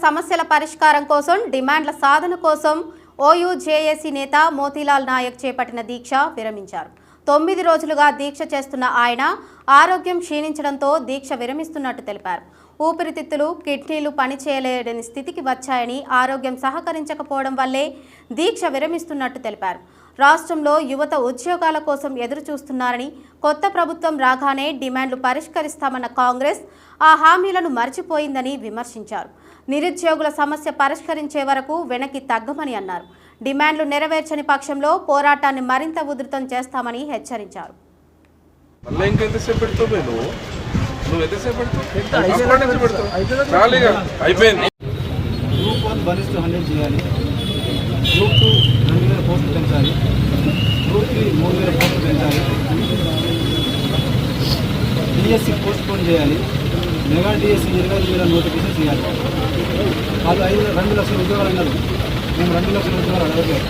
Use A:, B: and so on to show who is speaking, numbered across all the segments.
A: సమస్యల పరిష్కారం కోసం డిమాండ్ల సాధన కోసం ఓయూజేఏసీ నేత మోతీలాల్ నాయక్ చేపట్టిన దీక్ష విరమించారు. 9 రోజులుగా దీక్ష చేస్తున్న ఆయన ఆరోగ్యం క్షీణించడంతో దీక్ష విరమిస్తున్నట్టు తెలిపారు. ఊపిరితిత్తులు, కిడ్నీలు పనిచేయలేని స్థితికి వచ్చాయని, ఆరోగ్యం సహకరించకపోవడం వల్లే దీక్ష విరమిస్తున్నట్టు తెలిపారు. రాష్ట్రంలో యువత ఉద్యోగాల కోసం ఎదురు చూస్తున్నారని, కొత్త ప్రభుత్వం రాగానే డిమాండ్లు పరిష్కరిస్తామన్న కాంగ్రెస్ ఆ హామీలను మర్చిపోయిందని విమర్శించారు. నిరుద్యోగుల సమస్య పరిష్కరించే వరకు వెనక్కి తగ్గమని అన్నారు. డిమాండ్లు నెరవేర్చని పక్షంలో పోరాటాన్ని మరింత ఉధృతం చేస్తామని హెచ్చరించారు.
B: గ్రూప్ 2 2000 పోస్టులు పెంచాలి, గ్రూప్ 3 3000 పోస్టులు పెంచాలి, డిఎస్సి పోస్ట్ పోన్ చేయాలి, మెగా డిఎస్సి 25,000 నోటిఫికేషన్ చేయాలి. వాళ్ళు 2 లక్షల ఉద్యోగాలు అన్నారు. మేము 2 లక్షల ఉద్యోగాలు అడగలేదు.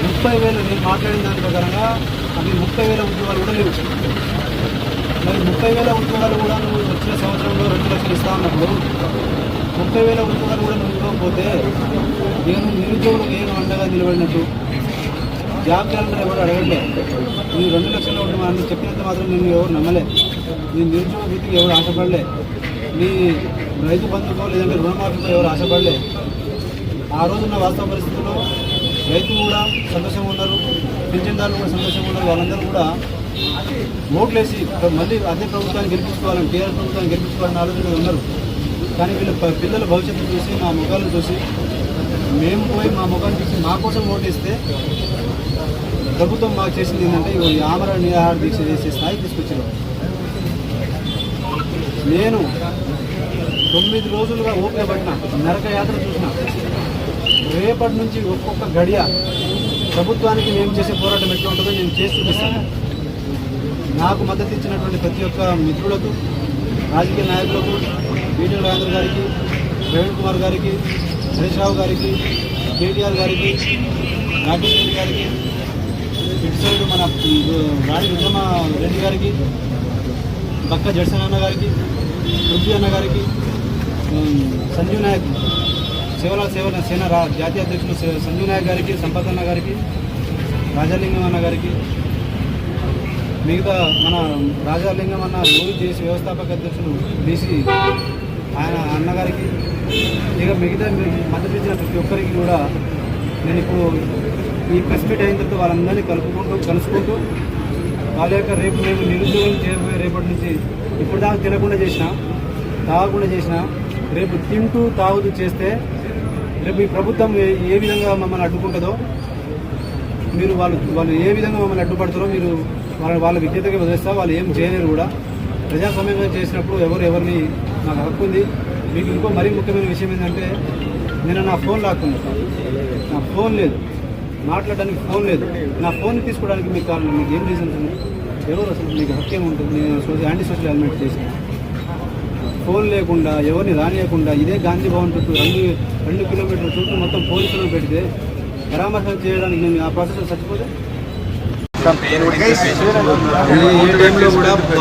B: 30,000 నేను మాట్లాడిన దాని ప్రకారంగా అవి 30,000 ఉద్యోగాలు కూడా లేవు. మరి 30,000 ఉద్యోగాలు కూడా నువ్వు వచ్చిన సంవత్సరంలో 2 లక్షలు ఇస్తా ఉన్నప్పుడు 30,000 ఉద్యోగాలు కూడా నువ్వు ఇవ్వకపోతే నేను నిరుద్యోగులకు ఏం అండగా నిలబడినట్టు? జాబ్ క్యాలెండర్ ఎవరు అడగట్లేదు. నేను 2 లక్షల అని చెప్పినంత మాత్రం నేను ఎవరు నమ్మలే. నీ నిరుద్యోగ వృత్తికి ఎవరు ఆశపడలే. నీ రైతు బంధుకో లేదంటే రుణమాఫీకో ఎవరు ఆశపడలే. ఆ రోజున్న వాస్తవ పరిస్థితుల్లో రైతులు కూడా సంతోషంగా ఉన్నారు, పింఛన్దారులు కూడా సంతోషంగా ఉన్నారు. వాళ్ళందరూ కూడా ఓట్లేసి మళ్ళీ అదే ప్రభుత్వాన్ని గెలిపించుకోవాలని, టీఆర్ఎస్ ప్రభుత్వాన్ని గెలిపించుకోవాలని ఆలోచన ఉన్నారు. కానీ వీళ్ళ పిల్లల భవిష్యత్తు చూసి, మా ముఖాలను చూసి, మేము పోయి మా ముఖాన్ని చూసి మా కోసం ఓటేస్తే ప్రభుత్వం మాకు చేసింది ఏంటంటే ఈ ఆమరణ నిరాహార దీక్ష చేసే స్థాయికి తీసుకొచ్చారు. నేను 9 రోజులుగా ఓపిక పట్టిన, నరక యాత్ర చూసిన. రేపటి నుంచి ఒక్కొక్క గడియ ప్రభుత్వానికి మేము చేసే పోరాటం ఎట్లా ఉంటుందో నేను చేసి చూపిస్తాను. నాకు మద్దతు ఇచ్చినటువంటి ప్రతి ఒక్క మిత్రులకు, రాజకీయ నాయకులకు, ఈటెల రాజేందర్ గారికి, ప్రవీణ్ కుమార్ గారికి, హరీష్ రావు గారికి, కేటీఆర్ గారికి, రాకేష్ రెడ్డి గారికి, ఇటు సైడ్ మన రాణి విక్రమ రెడ్డి గారికి, బక్క జడ్సన్ అన్న గారికి, పృథ్వీ అన్న గారికి, సంజీవ్ నాయక్ సేవల సేన జాతీయ అధ్యక్షులు సంజీవ్ నాయక్ గారికి, సంపత్ అన్న గారికి, రాజాలింగం అన్న గారికి, మిగతా మన రాజాలింగం అన్న ఓయూజేఏసీ వ్యవస్థాపక అధ్యక్షులు బీసీ ఆయన అన్నగారికి, ఇక మిగతా మద్దతు ఇచ్చిన ప్రతి ఒక్కరికి కూడా నేను ఇప్పుడు ఈ ప్రెస్ మీట్ అయిన తర్వాత వాళ్ళందరినీ కలుసుకుంటూ వాళ్ళ యొక్క రేపు మేము నిరుద్యోగం చేయబోయే రేపటి నుంచి ఇప్పుడు దాకా తినకుండా చేసిన, తాగకుండా చేసిన, రేపు తింటూ తాగుతూ చేస్తే రేపు ఈ ప్రభుత్వం ఏ విధంగా మమ్మల్ని అడ్డుకుంటుందో, మీరు వాళ్ళు ఏ విధంగా మమ్మల్ని అడ్డుపడతారో మీరు వాళ్ళ విజ్ఞతగా వదిలేస్తా. వాళ్ళు ఏం చేయలేరు కూడా. ప్రజాస్వామ్యంగా చేసినప్పుడు ఎవరిని నాకు హక్కు ఉంది. మీకు ఇంకో మరీ ముఖ్యమైన విషయం ఏంటంటే, నేను నా ఫోన్ లాక్కున్నాను. నా ఫోన్ లేదు, మాట్లాడడానికి ఫోన్ లేదు. నా ఫోన్ తీసుకోవడానికి మీకు కారణం, మీకు ఏం రీజన్ ఉంది? ఎవరు అసలు మీకు హక్కు ఏముంటుంది? నేను యాంటీ సోషల్ ఎలిమెంట్ చేసిన ఫోన్ లేకుండా, ఎవరిని రానియకుండా, ఇదే గాంధీ భవన్ చుట్టూ 2 కిలోమీటర్ల చుట్టూ మొత్తం పోలీసులను పెడితే పరామర్శన చేయడానికి నేను ఆ ప్రాసెస్ చచ్చిపోతే ఈ టైంలో కూడా